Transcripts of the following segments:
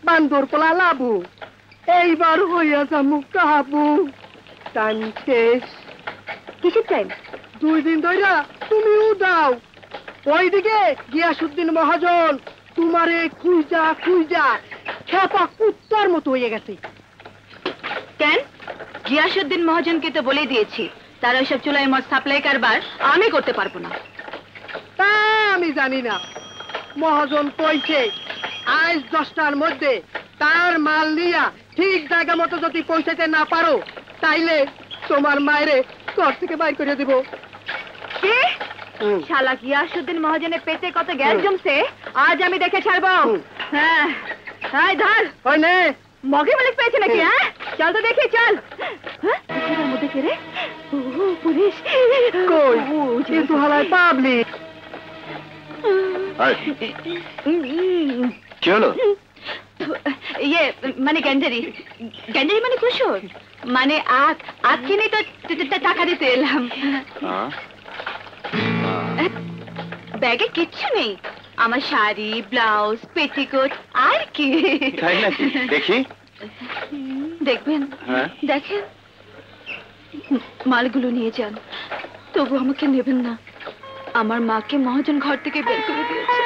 বান্দর পোলা লাবু এইবার হইয়া যামু কাবু। টাইম শেষ। কিসের টাইম? 2 দিন ধইরা তুমিও দাও। ওইদিকে গিয়াসউদ্দিন মহাজন তোমারে খুঁজা খুঁজা খেপা কুত্তার মতো হয়ে গেছে। কেন? গিয়াসউদ্দিন মহাজনকে তো বলে দিয়েছি তার ওইসব চুলাই মদ সাপ্লাই কারবার আমি করতে পারবো না। তা আমি জানি না। মহাজন কইছে আজ 10টার মধ্যে তার মাল নিয়া ঠিক জায়গা মতো যদি পৌঁছাতে না পারো তাইলে তোমার মায়েরে ঘর থেকে বাইর করে দিব। কি? শালা গিয়াসউদ্দিন মহাজনের পেটে কত গ্যাস জমছে আজ আমি দেখে ছাড়বো। হ্যাঁ হাই ধর। ওই নে মগে মালিক পেয়েছে নাকি? হ্যাঁ চল তো দেখি চল। হ্যাঁ মধ্যে কে রে? পুলিশ কই? কিন্তু হালাই পাবলিক। কি হলো? ইয়ে মানে গ্যান্ডারি গ্যান্ডারি মানে কুসুর মানে আখ আখ কিনে তো টাকা দিতে এলাম। ব্যাগে কিচ্ছু নেই, আমার শাড়ি ব্লাউজ পেটিকোট আর কি। তাই নাকি? দেখি। দেখবেন? দেখেন মালগুলো নিয়ে যান, তবু আমাকে নেবেন না। আমার মাকে মহাজন ঘর থেকে বের করে দিয়েছে।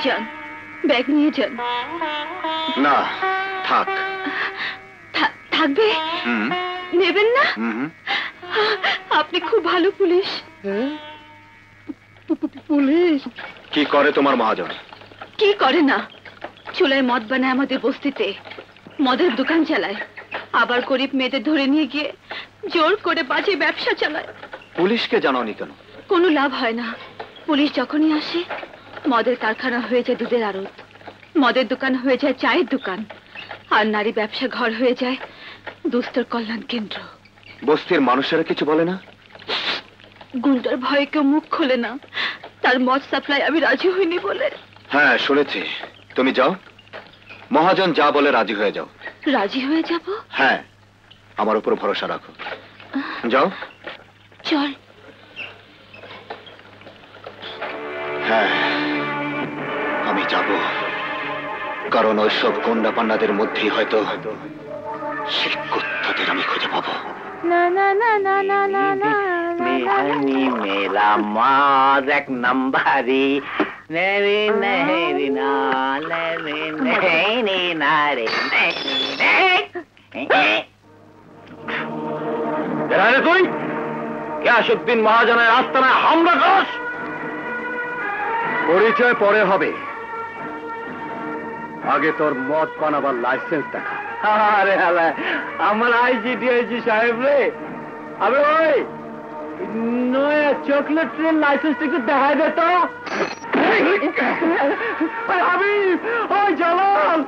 যান ব্যাগ নিয়ে যান। না থাক। থাকবে? নেবেন না? আপনি খুব ভালো পুলিশ। পুলিশ কি করে তোমার মহাজন? কি করে না, চুলায় মদ বানায় আমাদের বস্তিতে, মদের দোকান চালায়, আবার গরিব মেয়েদের ধরে নিয়ে গিয়ে জোর করে বাজে ব্যবসা চালায়। পুলিশকে জানাওনি কেন? কোনো লাভ হয় না। পুলিশ যখনই আসে মদের কারখানা হয়ে যায় দুধের আড়ত, মদের দোকান হয়ে যায় চায়ের দোকান, আর নারী ব্যবসা ঘর হয়ে যায় দুস্থর কল্যাণ কেন্দ্র। বস্তির মানুষেরা কিছু বলে না? গুন্ডার ভয়ে কেউ মুখ খোলে না, তার মদ সাপ্লাই আমি রাজি হইনি বলে। হ্যাঁ শুনেছি। তুমি যাও, মহাজন যা বলে রাজি হয়ে যাও। রাজি হয়ে যাব? হ্যাঁ, আমার উপর ভরসা রাখো। যাও। চল। হ্যাঁ আমি যাব, কারণ ওইসব গুন্ডা পান্ডাদের মধ্যেই হয়তো সেই কুত্তাদের আমি খুঁজে পাবো। না না না না না না না মেহানি মেলা মাজ এক নাম্বারি নেরি নেরি না নেরি নেরি না রে রে তুই গিয়াসউদ্দিন মহাজনের আস্তানায় হামলা করস? পরিচয় পরে হবে, আগে তোর মদ বানাবার লাইসেন্স দেখা। আরে হালা আমার আইজিডিআইজি সাহেব রে, আবে ওই নয়া চকলেট ট্রেন লাইসেন্স একটু দেখাই দে তো। আমি ওই জালাল